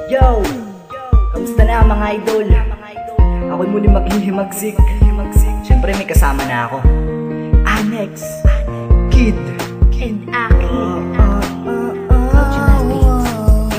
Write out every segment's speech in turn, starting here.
Yo! Kamusta na mga idol? Ako'y muli maghihimagsik. Siyempre may kasama na ako, Annex, Kid, and Aki.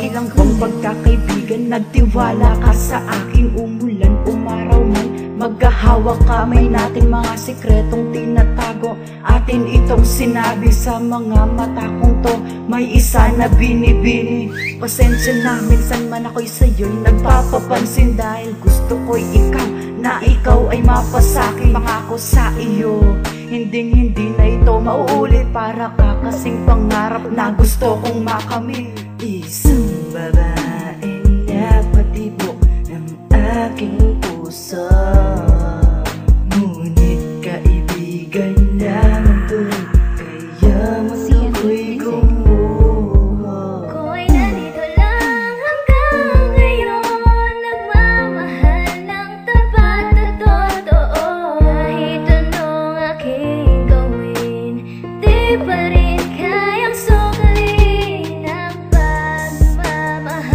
Ilang pang pagkakaibigan, nagtiwala ka sa aking umulan, umaraw man. Magkahawak kamay natin mga sikretong tinatago. Atin itong sinabi sa mga mata kong to. May isa na binibini. Pasensya na, minsan man ako'y sa'yo'y nagpapapansin. Dahil gusto ko'y ikaw, na ikaw ay mapasaki. Pangako sa iyo, hindi na ito mauulit. Para ka kasing pangarap na gusto kong makamit. Isang babae na patibok ng aking puso, ngunit kaibigan lamang to. Kaya matukoy kumuha. Ako'y nandito lang hanggang ngayon, nagmamahal ng tapat na totoo. Kahit anong aking gawin, di pa rin kayang sukalin ang pagmamahal.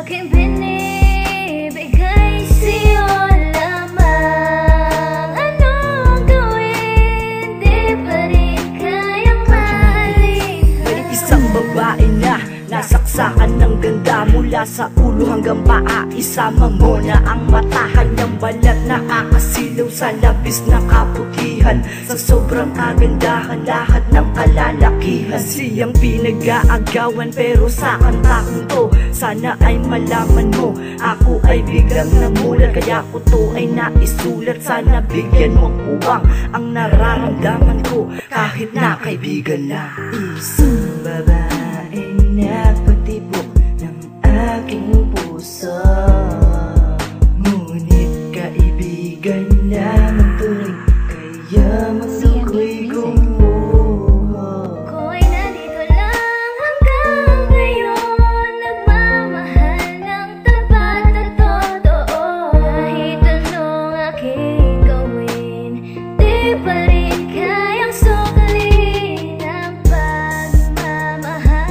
Aking binibigay sa'yo lamang. Anong gawin, di pa rin kayang mahalin. May isang babae na nasaksakan ng ganda mula sa ulo hanggang paa. Isama mo na ang mata, kanyang balat nakakasilaw sa labis na kaputihan. Sa sobrang kagandahan, lahat ng kalalakihan siyang pinag-aagawan. Pero sa kantang to, sana ay malaman mo, ako ay biglang namulat. Kaya ko to ay naisulat. Sana bigyan mong uwang ang nararamdaman ko, kahit na kaibigan na. Isang babae na patibok ng aking puso, ngunit kaibigan lamang tuloy. Kaya matukoy kumuha. Ako'y nandito lang hanggang ngayon, nagmamahal ng tapat na totoo. Kahit anong aking gawin, di pa rin kayang sukalin ang pagmamahal.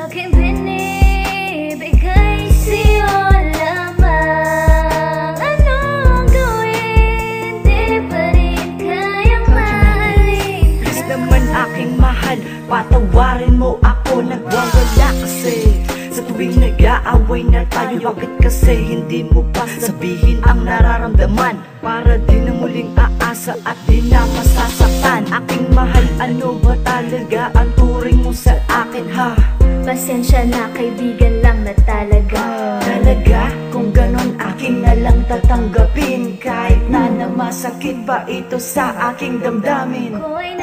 Aking binibigay sa'yo lamang. Anong gawin, di pa rin kayang mahalin. Please naman aking mahal, patawarin mo ako. Nagwawala kasi sa tuwing nag-aaway na tayo. Bakit kasi hindi mo pa sabihin ang nararamdaman, para di na muling aasa at di na masasaktan. Aking mahal, ano ba talaga ang turing mo sa akin, ha? Pasensya na, kaibigan lang na talaga. Talaga? Kung ganon aking na lang tatanggapin, kahit na masakit pa ito sa aking damdamin. Ako'y